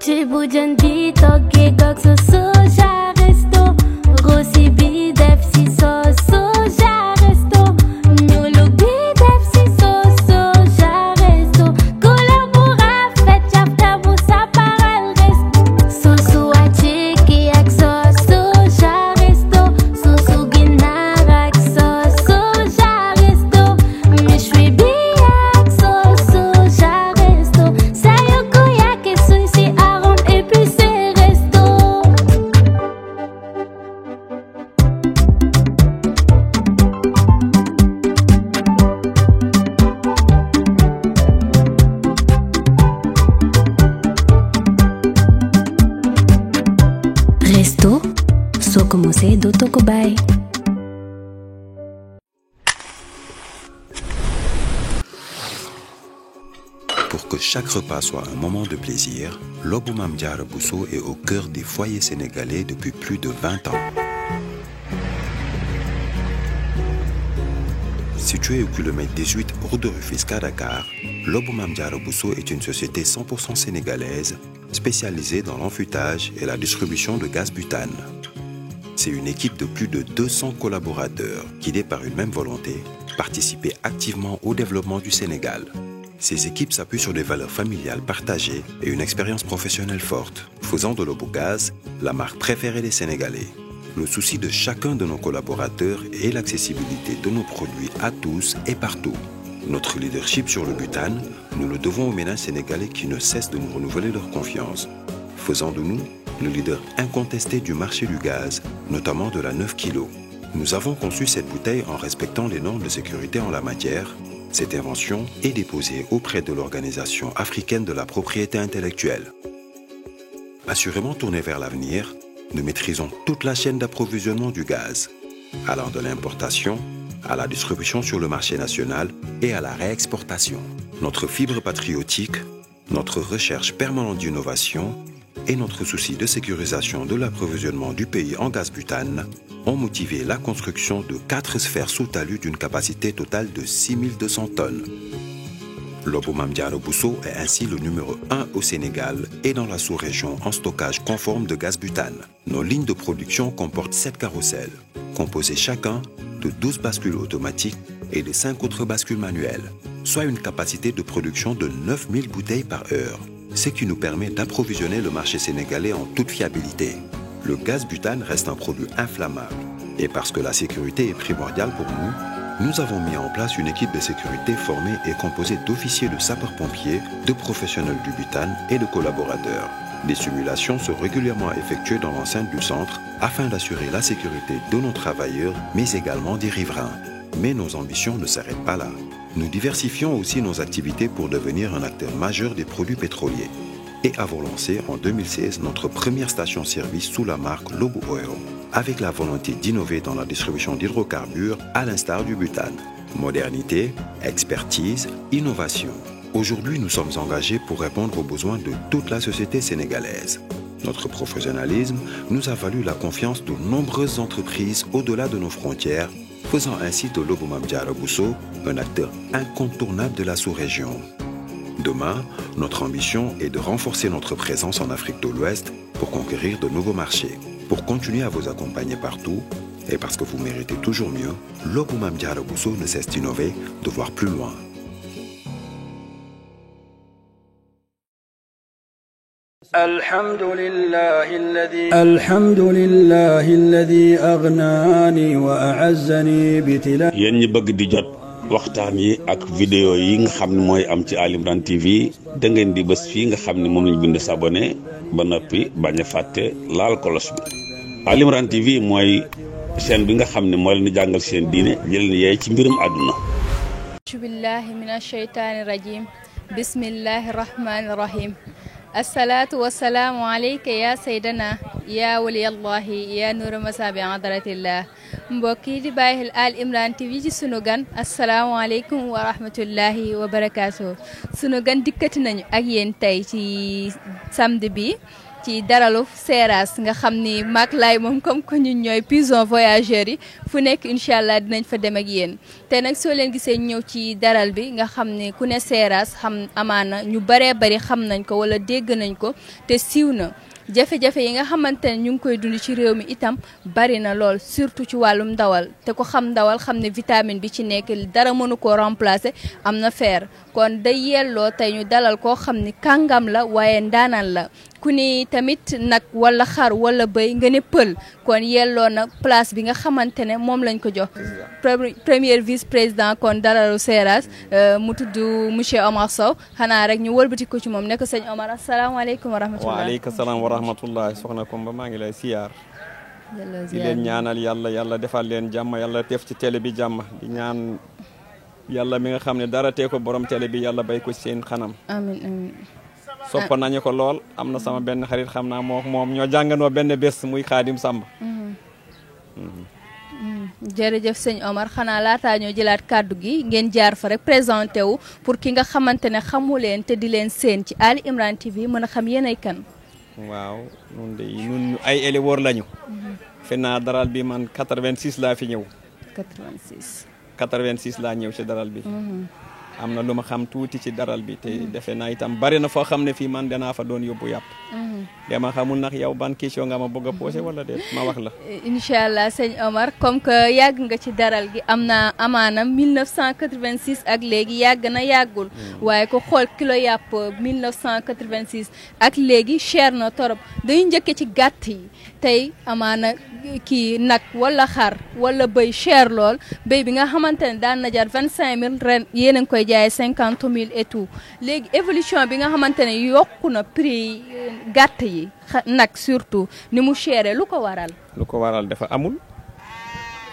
Chibujan di toge gok so soja resto Rossi bi def si so soja resto Nyulu bi def si so soja resto Kolabora fet chapta busa paral resto Sosu a chiki ak so soja resto Sosu ginar ak so soja resto Mishwi bi ak so soja resto Sayo kuya ke sunsi arom épicé resto Resto, soo ko mosee dootoo ko bàyyi. Pour que chaque repas soit un moment de plaisir, Lobou Mame Diarra Bousso est au cœur des foyers sénégalais depuis plus de 20 ans. Situé au kilomètre 18 route de Rufisque à Dakar, Lobou Mame Diarra Bousso est une société 100% sénégalaise spécialisée dans l'enfûtage et la distribution de gaz butane. C'est une équipe de plus de 200 collaborateurs guidés par une même volonté, participer activement au développement du Sénégal. Ces équipes s'appuient sur des valeurs familiales partagées et une expérience professionnelle forte, faisant de Lobogaz la marque préférée des Sénégalais. Le souci de chacun de nos collaborateurs est l'accessibilité de nos produits à tous et partout. Notre leadership sur le butane, nous le devons aux ménages sénégalais qui ne cessent de nous renouveler leur confiance, faisant de nous le leader incontesté du marché du gaz, notamment de la 9 kg. Nous avons conçu cette bouteille en respectant les normes de sécurité en la matière. Cette invention est déposée auprès de l'Organisation africaine de la propriété intellectuelle. Assurément tournée vers l'avenir, nous maîtrisons toute la chaîne d'approvisionnement du gaz, allant de l'importation à la distribution sur le marché national et à la réexportation. Notre fibre patriotique, notre recherche permanente d'innovation et notre souci de sécurisation de l'approvisionnement du pays en gaz butane ont motivé la construction de 4 sphères sous talus d'une capacité totale de 6200 tonnes. Lobou Mame Diarra Bousso est ainsi le numéro 1 au Sénégal et dans la sous-région en stockage conforme de gaz butane. Nos lignes de production comportent 7 carrousels, composés chacun de 12 bascules automatiques et de 5 autres bascules manuelles, soit une capacité de production de 9000 bouteilles par heure, ce qui nous permet d'approvisionner le marché sénégalais en toute fiabilité. Le gaz butane reste un produit inflammable et parce que la sécurité est primordiale pour nous avons mis en place une équipe de sécurité formée et composée d'officiers de sapeurs-pompiers, de professionnels du butane et de collaborateurs. Des simulations sont régulièrement effectuées dans l'enceinte du centre afin d'assurer la sécurité de nos travailleurs, mais également des riverains. Mais nos ambitions ne s'arrêtent pas là. Nous diversifions aussi nos activités pour devenir un acteur majeur des produits pétroliers. Et avons lancé en 2016 notre première station-service sous la marque Lobou Oil, avec la volonté d'innover dans la distribution d'hydrocarbures à l'instar du butane. Modernité, expertise, innovation. Aujourd'hui, nous sommes engagés pour répondre aux besoins de toute la société sénégalaise. Notre professionnalisme nous a valu la confiance de nombreuses entreprises au-delà de nos frontières, faisant ainsi de Lobou Mame Diarra Bousso un acteur incontournable de la sous-région. Demain, notre ambition est de renforcer notre présence en Afrique de l'Ouest pour conquérir de nouveaux marchés. Pour continuer à vous accompagner partout, et parce que vous méritez toujours mieux, Lobou Mame Diarra Bousso ne cesse d'innover, de voir plus loin. الحمد لله الذي أغناني وأعزني بتلا yéen ñi bëgg di jot waxtaan yi ak vidéo yi nga xam ne mooy am ci Ali Imran TV da ngeen di bës fii nga xam ne moom lañ bind s'abonné ba noppi bañ a fàtte laal kolos bi. Ali Imran TV mooy chaîne bi nga xam ne moo leen di jàngal seen diine jël ni yeey ci mbirum àdduna. billahi minash shaytaani rajim bismillahi rahmani rahim. Assalatu wassalamu alayka ya sayyidana ya waliyallahi ya nuru masabi hadratillah. mbokk yi di bàyyi Ali Imran TV ci sunu gan asalaamaaleykum wa rahmatullahi wa barakaatu. sunu gan dikkati nañu ak yéen tey ci samedi bi ci daralu Seras nga xam ni maak laay moom comme que ñun ñooy pigeon voyageurs yi fu nekk incha allah dinañ fa dem ak yéen te nag soo leen gisee ñëw ci daral bi nga xam ne ku ne Seras xam amaana ñu baree bari xam nañ ko wala dégg nañ ko te siiw na jafe-jafe yi nga xamante ne ñu ngi koy dund ci réew mi itam bari na lool surtout ci wàllum ndawal te ko xam ndawal xam ne vitamine bi ci nekk dara mënu koo remplacer am na fer kon day yelloo tey ñu dalal koo xam ni kàngam la waaye ndaanaan la ku ni tamit nag wala xar wala bëy nga ne pël kon yelloo na place bi nga xamante ne moom lañ ko jox premier vice président kon dalalu Seras mu tudd monsieur Omar Sow xanaa rek ñu wëlbati ko ci moom ne ko sëñ Omar asalaamaaleykum wa rahmatullah waaleykum salaam wa rahmatullah soxna Kumba maa ngi lay siyaar di leen ñaanal yàlla defal leen jàmm yàlla def ci télé bi jàmm di ñaan yàlla mi nga xam ne dara tee ko borom télé bi yàlla bay ko ci seen xanam amiin amiin sopp nañu ko lool am na sama benn xarit xam naa moom ñoo jàngandoo benn bés muy Xaadim Samb jërëjëf sëñ Omar xanaa laataa ñoo jëlaat kàddu gi ngeen jaar fa rek présenté wu pour ki nga xamante ne xamu leen te di leen seen ci Ali Imran TV mën a xam yéen ay kan waaw ñun ay éleveur lañu fi naa daral bi man 86 laa fi ñëw 86 laa ñëw ci daral bi am na lu ma xam tuuti ci daral bi te defe naa itam bari na foo xam ne fii man danaa fa doon yóbbu yàpp dama xamul nag yow ban question nga ma bëgg a posé wala déet ma wax la incha allah sëñ Omar comme que yàgg nga ci daral gi am na amaana 1986 ak léegi yàgg na yàggul waaye ko xool kilo yàpp 1986 ak léegi cher na torop dañu njëkke ci gàtt yi tey amaana kii nag wala xar wala bëy cher lool bëy bi nga xamante ne daan na jar 25000 ren yéen a ngi koy jaayee 50000 et tout léegi évolution bi nga xamante ne yokku na prix gàtt yi nag surtout ni mu chéré lu ko waral. lu ko waral dafa amul.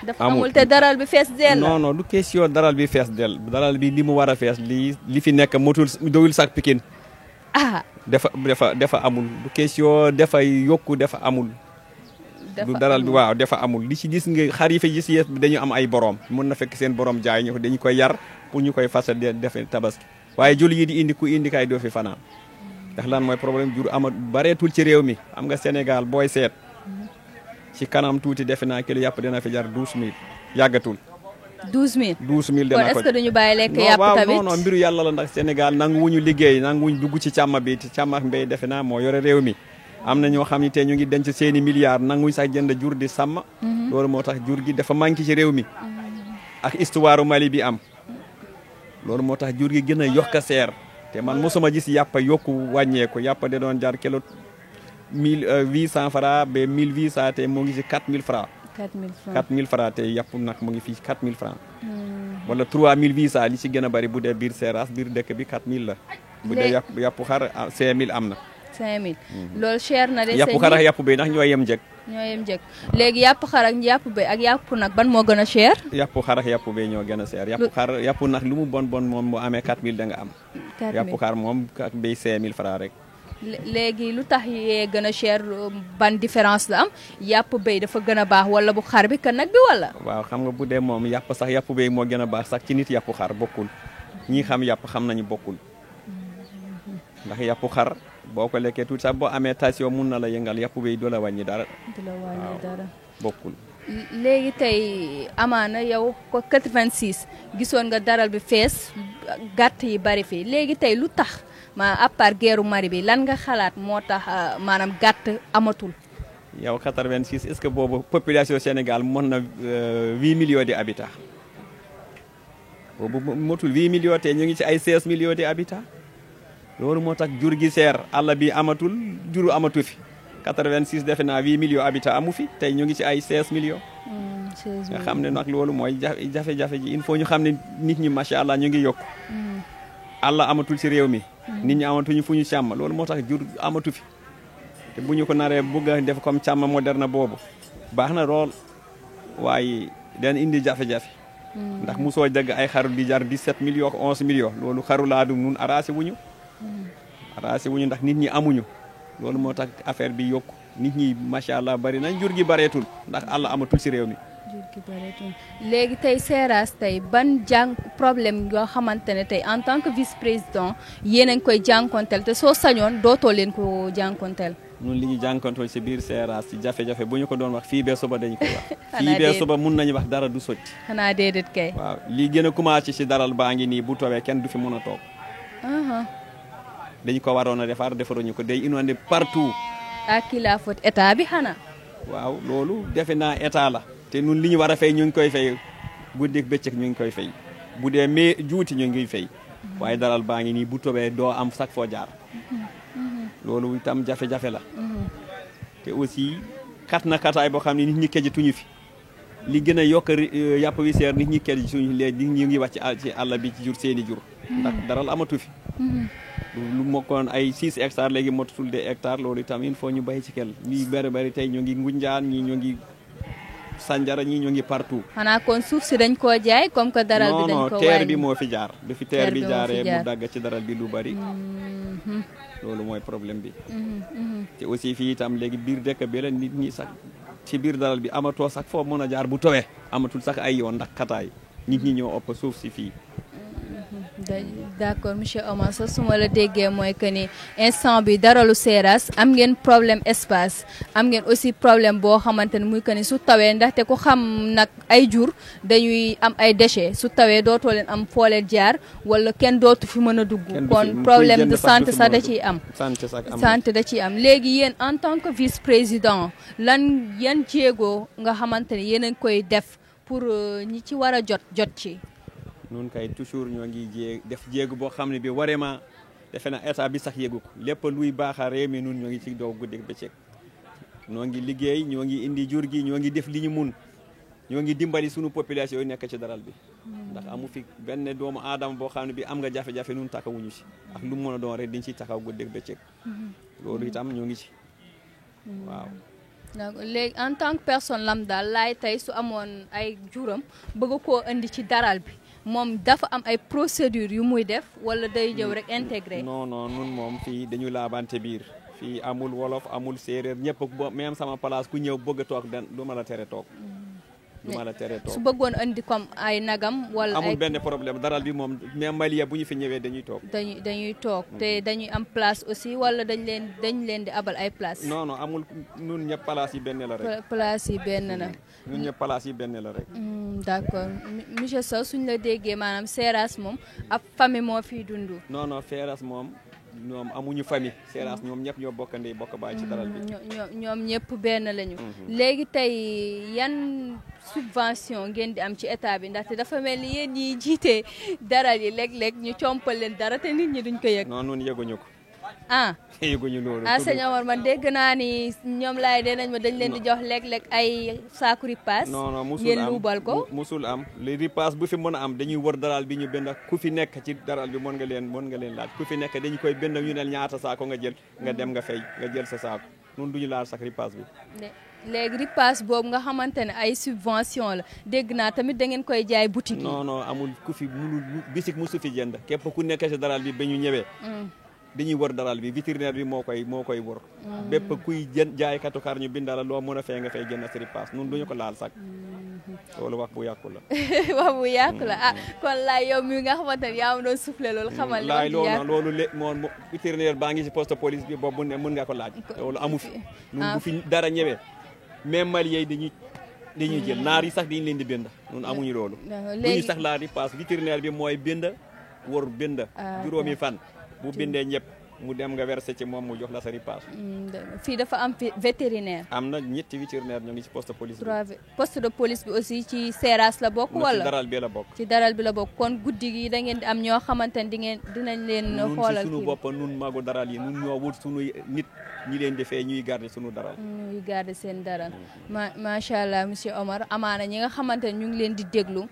dafa amul te daral bi fees dell. non du question daral bi fees dell daral bi li mu war a fees li fi nekk motul doyul sax Pikine. dafa amul du question dafay yokku dafa amul. du daral bi waaw dafa amul li ci gis nga xar yi fa gis yëpp dañu am ay borom mën na fekk seen borom jaay ñu dañu koy yar pour ñu koy fas def tabaski waaye jul yi di indi ku indi kay doo fi fanaan ndax lan mooy problème jur ama bareetul ci réew mi am nga Sénégal booy seet ci kanam tuuti defe naa kilo yàpp dina fi jar 12000 yàggatul. 12000 dana ko kon est-ce que duñu bàyyi lekk yàpp tamit non mbiru yàlla la ndax Sénégal nanguwuñu liggéey nanguwuñu dugg ci càmm bi ci càmm ak mbéy defe naa moo yore réew mi. am na ñoo xam ne tey ñu ngi denc seeni milliards nanguñ sax jënd jur di sàmm loolu moo tax jur gi dafa manqué ci réew mi ak histoire Mali bi am loolu moo tax jur gi gën a yokk a seer te man mosuma gis yàpp yokku wàññeeku yàpp da doon jar kilo 1800 francs ba 1800 te mu ngi ci 4000 francs 4000 francs te yàpp nag mu ngi fii 4000 francs wala 3800 li ci gën a bari bu dee biir Seras biir dëkk bi 4000 la bu dee yàpp xar 5000 am na 5000 loolu cher na de yàpp xar ak yàpp béy ndax ñoo yem njëg léegi yàpp xar ak yàpp béy ak yàpp nag ban moo gën a cher yàpp xar ak yàpp béy ñoo gën a cher yàpp nag lu mu bon moom mu amee 4000 da nga am yàpp xar moom ak béy 5000 francs rek léegi lu tax yee gën a cher ban différence la am yàpp béy dafa gën a baax wala bu xar bi ka nag bi wala waaw xam nga bu dee moom yàpp sax yàpp béy moo gën a baax sax ci nit yàpp xar bokkul ñi xam yàpp xam nañu bokkul ndax yàpp xar boo ko lekkee tuuti sax boo amee tension mun na la yëngal yàpp béy du la wàññi dara. bokkul. léegi tey amaana yow ko 86 gisoon nga daral bi fees gàtt yi bari fii léegi tey lu tax ma à part guerru Mali bi lan nga xalaat moo tax maanaam gàtt amatul. yow 86 est-ce que boobu population Sénégal mën na 8 millions de habitants boobu motul 8 millions te ñu ngi ci ay 16 millions de habitants. loolu moo tax jur gi seer àll bi amatul juru amatu fi 86 defe naa 8 millions habitants amu fi tey ñu ngi ci ay 16 millions. nga xam ne nag loolu mooy jafe-jafe ji il faut ñu xam ne nit ñi macha allah ñu ngi yokk. àll amatul ci réew mi. nit ñi amatuñu fu ñu càmm loolu moo tax jur amatu fi te bu ñu ko naree bëgg a def comme càmm moderne boobu baax na lool waaye den indi jafe-jafe. ndax musoo dégg ay xaru di jar 17 millions ak 11 millions loolu xaru laa du nun arrangé wuñu ndax nit ñi amuñu loolu moo tax affaire bi yokku nit ñi macha allah bari nañ jur gi bareetul ndax àll amatul ci réew mi. jur gi bareetul léegi tey Seras tey ban problème yoo xamante ne tey en tant que vice président yéen a ngi koy jànkonteel te soo sañoon dootoo leen ko jànkonteel. ñun li ñu jànkonteel si biir Seras ci jafe-jafe bu ñu ko doon wax fii bee suba dañu koy wax. fii bee suba mun nañu wax dara du sotti. xanaa déedéet kay. waaw lii gën a commencé si daral baa ngi nii bu tawee kenn du fi mën a toog. dañu ko waroon a defaruñu ko day inondé partout. ak ki la faute état bi xanaa. waaw loolu defe naa état la. te ñun li ñu war a fay ñu ngi koy fay guddeeg bëccëg ñu ngi koy fay bu dee mais juuti ñu ngi fay. waaye daral baa ngi nii bu tawee doo am sax foo jaar. loolu itam jafe-jafe la. te aussi kat na kataay boo xam ne nit ñi kejituñu fi li gën a yokk yàpp wi seer nit ñi kejituñu léegi ñu ngi wàcc ci àll bi ci jur seeni jur. ndax daral amatu fi. lu mokkoon ay 6 hectares léegi motul des hectares loolu itam il faut ñu bàyyi ci kel ñi bëri tey ñoo ngi Ngunjaan ñii ñoo ngi Sanjara ñii ñoo ngi partout. xanaa kon suuf si dañ koo jaay comme que daral bi dañ ko wàññi. teer bi moo fi jaar. du fi teer bi jaaree mu dagg ci daral bi lu bari. loolu mooy problème bi. te aussi fii itam léegi biir dëkk bi la nit ñi sax ci biir daral bi amatoo sax foo mën a jaar bu tawee amatul sax ay yoon ndax kataay nit ñi ñoo ëpp suuf si fii. d'accord monsieur Omar Sow su ma la déggee mooy que ni instant bi daralu Seras am ngeen problème espace am ngeen aussi problème boo xamante ne muy que ni su tawee ndaxte ku xam nag ay jur dañuy am ay déchets su tawee dootoo leen am foo leen jaar wala kenn dootu fi mën a dugg. kon problème de santé sax da ciy am. santé da ciy am léegi yéen en tant que vice président yan jéego nga xamante ne yéen a ngi koy def pour ñi ci war a jot ci. nun kay toujours ñoo ngi def jéegu boo xam ne bi vraiment defe na état bi sax yéegu ko lépp luy baaxa réew mi nun ñoo ngi ci dow guddi bëccëg ñoo ngi liggéey ñoo ngi indi jur gi ñoo ngi def li ñu mun ñoo ngi dimbali sunu population yi nekk ci daral bi ndax amu fi benn doomu aadama boo xam ne bi am nga jafe-jafe nun taxawuñu si ak lu mu mën a doon rek diñ ci taxaw guddi bëccëg loolu itam ñoo ngi ci waaw. donc léegi en tant que personne lambda laay tey su amoon ay juram bëgg koo indi ci daral bi moom dafa am ay procédures yu muy def wala day jëw rek intégré. non nun moom fii dañu laabante biir fii amul wolof amul séeréer ñëpp même sama place ku ñëw bëgg a toog du ma la tere toog. du ma la tere toog su bëggoon andi comme ay nagam. wala amul benn problème daral bi moom même Maliya bu ñu fi ñëwee dañuy toog. dañuy toog te dañuy am place aussi wala dañ leen di abal ay place. non amul nun ñëpp place yi benn la rek. place yi benn la. ñun ñëpp place yi benn la rek. d'accord monsieur Sow suñ la déggee maanaam Seras moom ab famille moo fiy dund. non Seras moom ñoom amuñu famille Seras ñoom ñëpp ñoo bokk ndey bokk baay ci daral bi. ñoom ñëpp benn lañu. léegi tey yan subvention ngeen di am ci état bi ndaxte dafa mel ni yéen ñiy jiite daral yi léeg-léeg ñu compal leen dara te nit ñi duñ ko yëg. non nun yëguñu ko. yëguñu loolu. sëñ Omar man dégg naa ni ñoom laay dee nañ ma dañ leen di jox léeg-léeg ay saaku ripaas. non musul am ngeen luubal ko. musul am li ripaas bu fi mën a am dañuy wër daral bi ñu bind ku fi nekk ci daral bi mën nga leen laaj ku fi nekk dañu koy bind ñu ne ñaata saako nga jël nga dem nga fay nga jël sa saako nun duñu laal sax ripaas bi. léegi ripaas boobu nga xamante ne ay subvention la dégg naa tamit da ngeen koy jaay boutique yi. non amul ku fi munul bisik musu fi jënd képp ku nekk ci daral bi ba ñu ñëwee. dañuy wër daral bi vétérinaire bi moo koy wër. bépp kuy jaaykatu xar ñu bindala loo mën a fay nga fay jënd si ripaas nun duñu ko laal sax. loolu wax bu yàqu la. wax bu yàqu la kon laay yow mi nga xamante ne yaa ma doon soufflé loolu xamal. laay loolu moom vétérinaire baa ngi si poste police bi boobu ne mën nga ko laaj. loolu amu fi. nun bu fi dara ñëwee. même Maliens dañuy jël naar yi sax dañu leen di bind nun amuñu loolu. léegi ñu sax laa ripaas vétérinaire bi mooy bind wër bind. juróomi fan. bu bindee ñëpp mu dem nga versé ci moom mu jox la sa ripaas. fii dafa am vétérinaire. am na ñetti vétérinaire ñoo ngi ci poste police bi. poste de police bi aussi ci Seras la bokk. wala ci daral bi la bokk. ci daral bi la bokk kon guddi gi da ngeen di am ñoo xamante ne dinañ leen xoolal. nun si sunu bopp nun magu daral yi nun ñoo wut sunu nit ñi leen defee ñuy garder sunu daral. ñuy garder seen daral. macha allah monsieur Omar amaana ñi nga xamante ne ñu ngi leen di déglu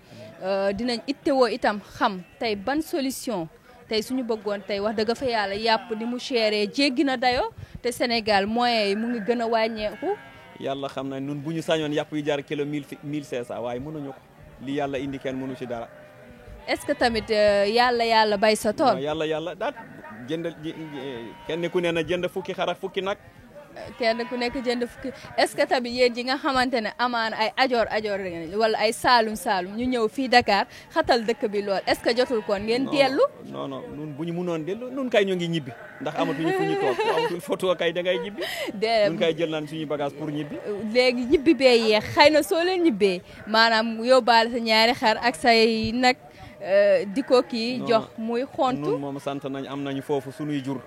dinañ ittewoo itam xam tey ban solution. tey suñu bëggoon tey wax dëgg fa yàlla yàpp ni mu chéré jéggi na dayo te Sénégal moyens yi mu ngi gën a wàññeeku. yàlla xam na nun bu ñu sañoon yàpp yu jar kilo 1500 waaye mënuñu ko li yàlla indi kenn mënu ci dara. est-ce que tamit yàlla bay sa tool. yàlla daat jënd kenn ku ne na jënd fukki xar ak fukki nag kenn ku nekk jënd fukki est-ce que tamit yéen ji nga xamante ne amaana ay ajoor wala ay saalum ñu ñëw fii Dakar xatal dëkk bi lool est-ce que jotul koon ngeen dellu non nun bu ñu mënoon dellu nun kay ñoo ngi ñibbi ndax amatuñu fu ñu toog amatul photo kay da ngay ñibbi nun kay jël naan suñu bagage pour ñibbi léegi ñibbi bee yeex xëy na soo leen ñibbee maanaam yóbbaale sa ñaari xar ak say nag di ko kii jox muy xontu nun moom sant nañ am nañu foofu suñuy jur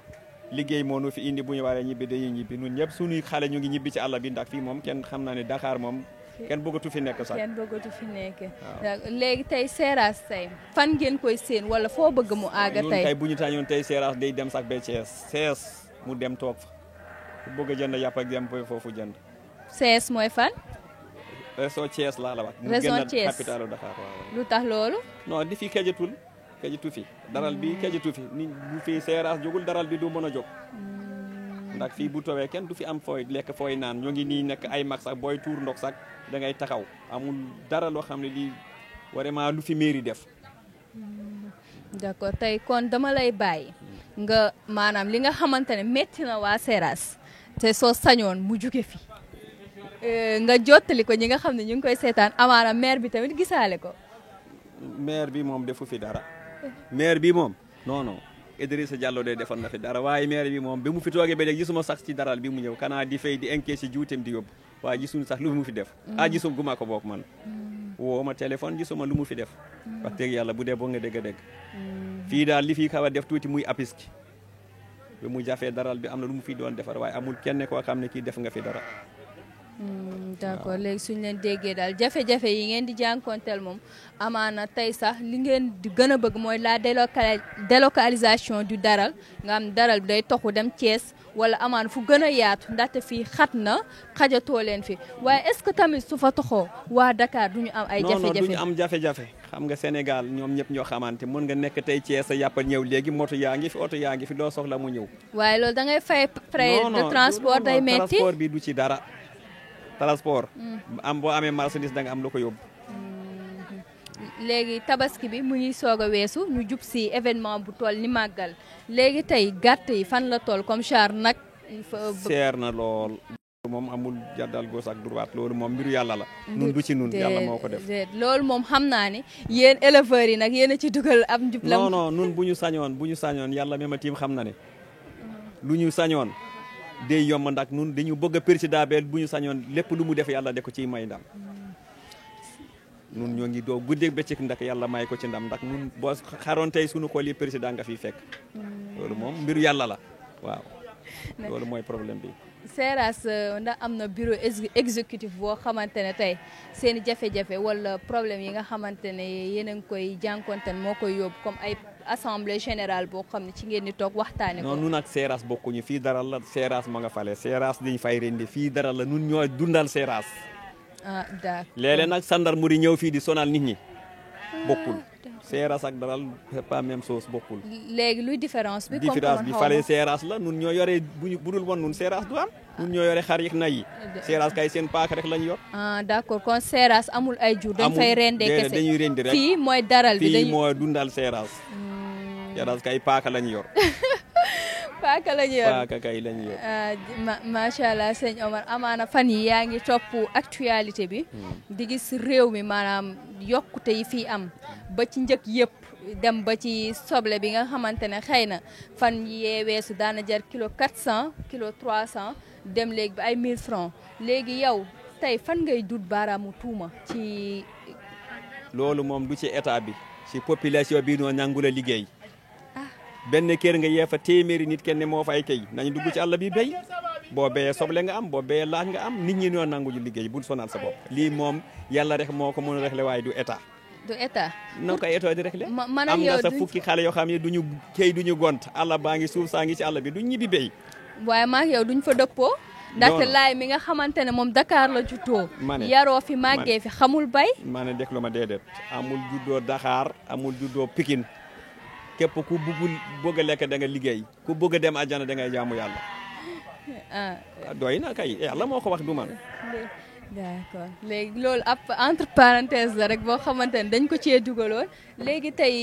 liggéey moo nu fi indi bu ñu waree ñibbi dañuy ñibbi ñun ñëpp suñuy xale ñu ngi ñibbi ci àll bi ndax fii moom kenn xam naa ne Dakar moom kenn bëggatu fi nekk sax kenn bëggatu fi nekk léegi tey Seras tey fan ngeen koy seen wala foo bëgg mu aaga tey ñun kay bu ñu tañoon tey Seras day dem sax ba Thiès mu dem toog fa ku bëgg a jënd yàpp ak dem foofu jënd Thiès mooy fan région Thiès laa la wax région Thiès capitalu Dakar waaw lu tax loolu non di fi kejatul fi daral bi kejatu fi ni bu fi Seras jógul daral bi du mën a jóg ndax fii bu tawee kenn du fi am fooy lekk fooy naan ñoo ngi nii nekk ay mag sax booy tuur ndox sax da ngay taxaw amul dara loo xam ne lii vraiment lu fi mairie def d'accord tey kon dama lay bàyyi nga maanaam li nga xamante ne métti na waa Seras te soo sañoon mu jóge fi nga jottali ko ñi nga xam ne ñu ngi koy seetaan amaana maire bi tamit gisaale ko maire bi moom defu fi dara maire bi moom non Idrissa Diallo de defoon na fi dara waaye maire bi moom bi mu fi toogee ba léegi gisuma sax ci daral bi mu ñëw kanaa di fay di encaisse juutem di yóbbu waaye gisuñu sax lu mu fi def gisum guma ko bokk man woo ma téléphone gisuma lu mu fi def wax dëgg yàlla bu dee boo nga dégg fii daal li fi xaw a def tuuti muy apiski bi mu jafee daral bi am na lu mu fi doon defar waaye amul kenn koo xam ne kii def nga fi dara d'accord léegi suñu leen déggee daal jafe-jafe yi ngeen di jànkonteel moom amaana tey sax li ngeen di gën a bëgg mooy la délocalisation du daral nga am daral bi day toxu dem Thiès wala amaana fu gën a yaatu ndaxte fii xat na xajatoo leen fi waaye est-ce que tamit su fa toxoo waa Dakar duñu am ay jafe-jafe non duñu am jafe-jafe xam nga Sénégal ñoom ñëpp ñoo xamante mën nga nekk tey Thiès a yàppa ñëw léegi moto yaa ngi fi oto yaa ngi fi doo soxla mu ñëw waaye loolu da ngay fay frais de transport day metti transport bi du ci dara transport am boo amee marchandise da nga am lu ko yóbbu léegi tabaski bi mu ngi soog a weesu ñu jub si événement bu toll ni màggal léegi tey gàtt yi fan la toll comme char nag seer na lool moom amul jàddal gauche ak droite loolu moom mbiru yàlla la nun du ci nun yàlla moo ko def loolu moom xam naa ne yéen éleveurs yi nag yéen a ci dugal am njublam non nun bu ñu sañoon yàlla même tiim xam na ne lu ñu sañoon day yomb ndax nun dañu bëgg a président bel bu ñu sañoon lépp lu mu def yàlla de ko ciy may ndam nun ñoo ngi doo guddeeg bëccëg ndax yàlla may ko ci ndam ndax nun boo xaroon tey suñu xool yi président nga fiy fekk loolu moom mbiru yàlla la waaw loolu mooy problème bi Seras ndax am na bureau exécutif boo xamante ne tey seen i jafe-jafe wala problème yi nga xamante ne yéen a ngi koy jànkonteen moo koy yóbbu comme ay assemblée générale boo xam ne ci ngeen di toog waxtaane ko non nun ak Seras bokkuñu fii daral la Seras ma nga fale Seras dañ fay rendi fii daral la nun ñoo dundal Seras d'accord léeg-léeg nag gendarmerie ñëw fii di sonal nit ñi bokkul Seras ak daral c'est pas même chose bokkul léegi luy différence bi fale Seras la nun ñoo yore budul woon nun Seras du am nun ñoo yore xar yëg na yi Seras kay seen paak rek lañu yor d'accord kon Seras amul ay jur dañ fay rendee kese dañuy rendi rek fii mooy daral bi fii moo dundal Seras Seras kay paaka lañu yor paaka lañu yor paaka kay lañu yor macha allah sëñ Omar amaana fan yi yaa ngi topp actualité bi di gis réew mi maanaam yokkute yi fii am ba ci njëkk yëpp dem ba ci soble bi nga xamante ne xëy na fan yee weesu daana jar kilo 400 kilo 300 dem léegi bi ay 1000 francs léegi yow tey fan ngay dut baaraamu tuuma ci loolu moom du ci état bi ci population bi noo nangula liggéey benn kër nga yee fa téeméeri nit kenn moo fay kay nañu dugg ci àll bi béy boo béyee soble nga am boo béyee laaj nga am nit ñi ñoo nanguñu liggéey bul sonal sa bopp lii moom yàlla rek moo ko mën a régler waaye du état du état na ko état di régler man am nga sa fukki xale yoo xam ne duñu kay duñu gont àll baa ngi suuf saa ngi ci àll bi duñ ñibbi béy waaye maa yow duñ fa dëppoo ndaxte laay mi nga xamante ne moom Dakar la juddoo yaroo fi màggee fi xamul bay maa ne déglu ma déedéet amul juddoo Dakar amul juddoo Pikine képp ku bëgg a lekk da nga liggéey ku bëgg a dem àjjana da ngay jaamu yàlla doy na kay yàlla moo ko wax du man d'accord léegi loolu ab entre parenthèse la rek boo xamante ne dañ ko cee dugaloon léegi tey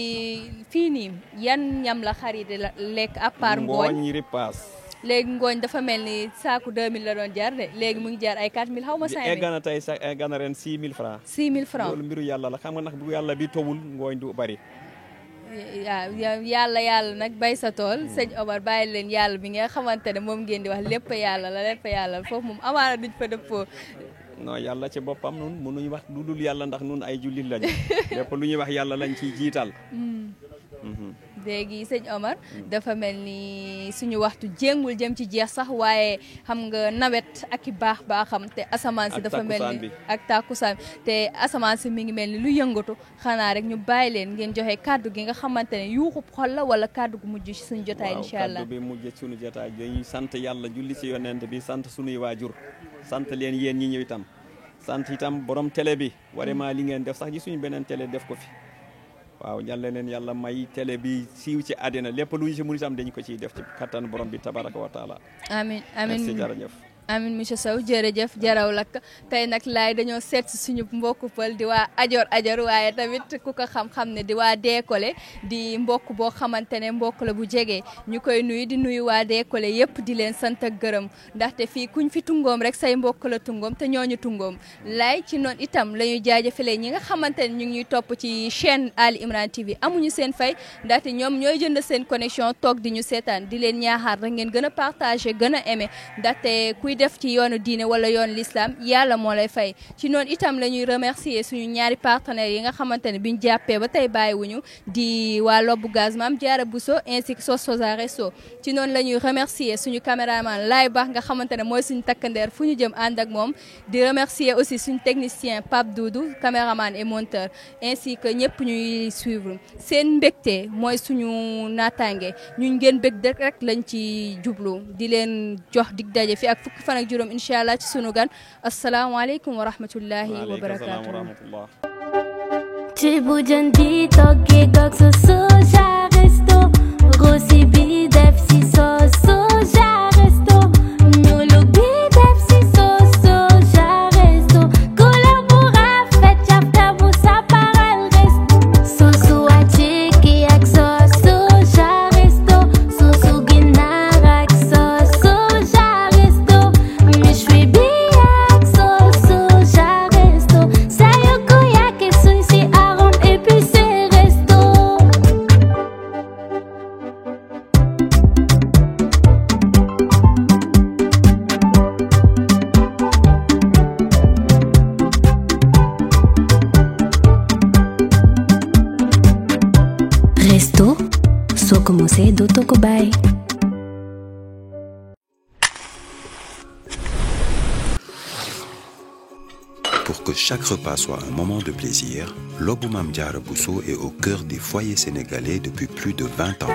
fii nii yan ñam la xar yi di lekk à part ngooñ ripaas léegi ngooñ dafa mel ni saaku 2000 la doon jar de léegi mu ngi jar ay 4000 xaw ma 5000. eggana tey sax eggana ren 6000 francs. 6000 francs loolu mbiru yàlla la xam nga nag bu yàlla bi towul ngooñ du bari. waaw yàlla nag bay sa tool sëñ Omar bàyyi leen yàlla bi nga xamante ne moom ngeen di wax lépp yàlla la foofu moom amaana duñ fa dëppoo. non yàlla ci boppam nun mënuñ wax lu dul yàlla ndax nun ay jullit lañu lépp lu ñuy wax yàlla lañ ciy jiital. léegi sëñ Omar dafa mel ni suñu waxtu jéngul jëm ci jeex sax waaye xam nga nawet ak i baaxam te asamaan si dafa mel ni ak tàkkusaan te asamaan si mi ngi mel ni lu yëngatu xanaa rek ñu bàyyi leen ngeen joxe kàddu gi nga xamante ne yuuxub xol la wala kàddu gu mujj ci suñu jotaay incha allah. kàddu bi mujj ci suñu jotaay dañuy sant yàlla julli ci yonent bi sant suñuy waajur sant leen yéen ñi ñëw itam sant itam borom télé bi vraiment li ngeen def sax ji suñu beneen télé def ko fi. waaw yàlla leen yàlla may télé bi siiw ci àddina lépp lu ñu si mun itam dañu ko ciy def ci kattan borom bi tabaraka wa taala. amiin merci jërëjëf. amin monsieur Sow jërëjëf jaraw lakk tey nag laay dañoo seet si suñu mbokku pël di waa ajor waaye tamit ku ko xam-xam ne di waa Décollé di mbokk boo xamante ne mbokk la bu jege ñu koy nuyu di nuyu waa Décollé yëpp di leen sant ak gërëm ndaxte fii kuñ fi tungoom rek say mbokk la tungoom te ñooñu tungoom laay ci noonu itam la ñuy jaajëfalee ñi nga xamante ne ñu ngi ñuy topp ci chaîne Ali Imran TV amuñu seen fay ndaxte ñoom ñooy jënd seen connexion toog di ñu seetaan di leen ñaaxaar rek ngeen gën a partager gën a aimer ndaxte kuy def ci yoonu diine wala yoonu l'islam yàlla moo lay fay ci noonu itam la ñuy remercier suñu ñaari partenaires yi nga xamante ne biñ jàppee ba tey bàyyiwuñu di waa Lobbu Gaz Mame Diarra Bousso ainsi que Sosa Resto ci noonu la ñuy remercier suñu caméraman Laay Baax nga xamante ne mooy suñu takkandeer fu ñu jëm ànd ak moom di remercier aussi suñu technicien Pape Doudou caméraman et monteur ainsi que ñëpp ñuy suivre seen mbégte mooy suñu naataange ñun ngeen bég rek lañ ci jublu di leen jox dig daje fi ak fukki fan ak juróom incha allah ci sunu gan asalaamaaleykum wa rahmatullahi wa barakaatu. ceebu jën bi toggee gog sa Soja Resto rosi bi def si sos Soja Resto ñuulug bi def si sos Soja Resto couleur bu rafet cafka bu saparal resto sosu wàcce ki ak sos Soja Resto sosu ginaar ak sos Soja Resto méchoui bi ak sos Soja Resto sayoko yake suñ si arôme épicé resto. Resto soo ko mosee dootoo ko bàyyi. Pour que chaque repas soit un moment de plaisir, Lobbu Mame Diarra Bousso est au cœur des foyers sénégalais depuis plus de 20 ans.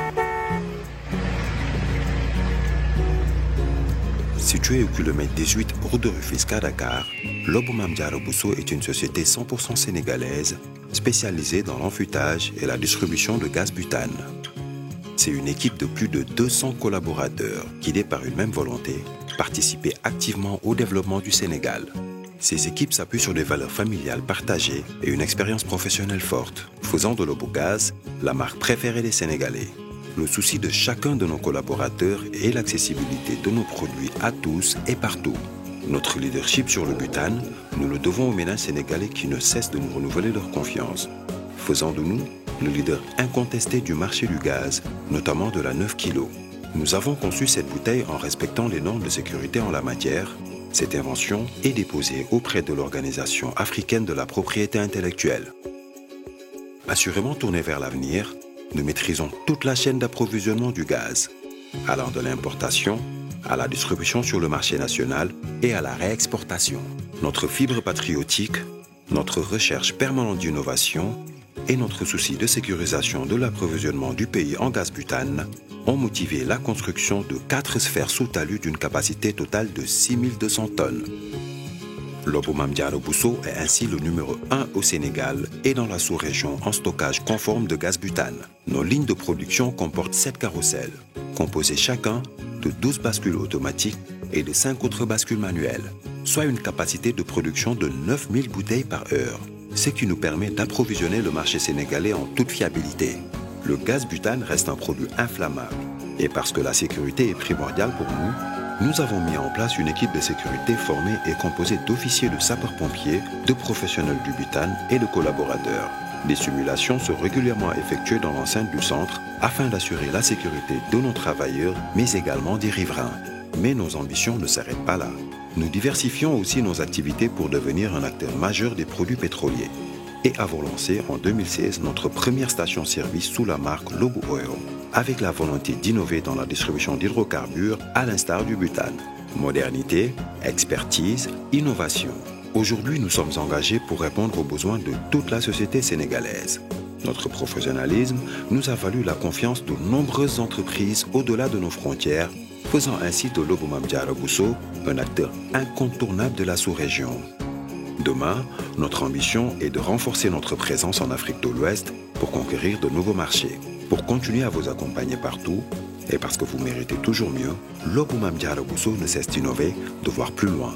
Situé au kilomètre 18 route de Rufisque à Dakar, Lobbu Mame Diarra Bousso est une société 100% sénégalaise spécialisée dans l'enfûtage et la distribution de gaz butane. C'est une équipe de plus de 200 collaborateurs guidés par une même volonté, participer activement au développement du Sénégal. Ces équipes s'appuient sur des valeurs familiales partagées et une expérience professionnelle forte, faisant de Lobbu Gaz la marque préférée des Sénégalais. Le souci de chacun de nos collaborateurs est l'accessibilité de nos produits à tous et partout. Notre leadership sur le butane, nous le devons aux ménages sénégalais qui ne cessent de nous renouveler leur confiance, faisant de nous le leader incontesté du marché du gaz, notamment de la 9 kg. Nous avons conçu cette bouteille en respectant les normes de sécurité en la matière. Cette invention est déposée auprès de l'Organisation africaine de la propriété intellectuelle. Assurément tournée vers l'avenir, nous maîtrisons toute la chaîne d'approvisionnement du gaz, allant de l'importation à la distribution sur le marché national et à la réexportation. Notre fibre patriotique, notre recherche permanente d'innovation et notre souci de sécurisation de l'approvisionnement du pays en gaz butane ont motivé la construction de 4 sphères sous talus d'une capacité totale de 6200 tonnes. Lobbu Mame Diarra Bousso est ainsi le numéro 1 au Sénégal et dans la sous-région en stockage conforme de gaz butane. Nos lignes de production comportent 7 carrousels, composés chacun de 12 bascules automatiques et de 5 autres bascules manuelles, soit une capacité de production de 9000 bouteilles par heure, ce qui nous permet d'approvisionner le marché sénégalais en toute fiabilité. Le gaz butane reste un produit inflammable. Et parce que la sécurité est primordiale pour nous, nous avons mis en place une équipe de sécurité formée et composée d'officiers de sapeurs-pompiers, de professionnels du butane et de collaborateurs. Des simulations sont régulièrement effectuées dans l'enceinte du centre afin d'assurer la sécurité de nos travailleurs, mais également des riverains. Mais nos ambitions ne s'arrêtent pas là. Nous diversifions aussi nos activités pour devenir un acteur majeur des produits pétroliers. Et avons lancé en 2016 notre première station-service sous la marque Lobo Oil, avec la volonté d'innover dans la distribution d'hydrocarbures à l'instar du butane. Modernité, expertise, innovation. Aujourd'hui, nous sommes engagés pour répondre aux besoins de toute la société sénégalaise. Notre professionnalisme nous a valu la confiance de nombreuses entreprises au-delà de nos frontières, faisant ainsi de Lobo Mame Diarra Bousso un acteur incontournable de la sous-région. Demain, notre ambition est de renforcer notre présence en Afrique de l'Ouest pour conquérir de nouveaux marchés. Pour continuer à vous accompagner partout, et parce que vous méritez toujours mieux, Lobo Mame Diarra Bousso ne cesse d'innover, de voir plus loin.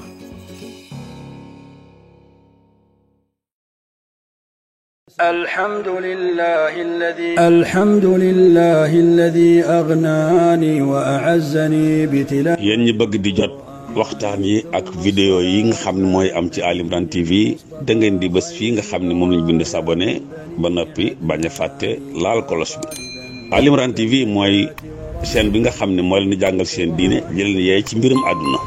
الحمد لله الذي أغناني وأعزني بتلا. yéen ñi bëgg di jot waxtaan yi ak vidéo yi nga xam ne mooy am ci Ali Imran TV da ngeen di bës fii nga xam ne moom lañ bind s'abonné ba noppi bañ a fàtte laal kolos bi. Ali Imran TV mooy chaîne bi nga xam ne moo leen di jàngal seen diine jëleen yee ci mbirum àdduna.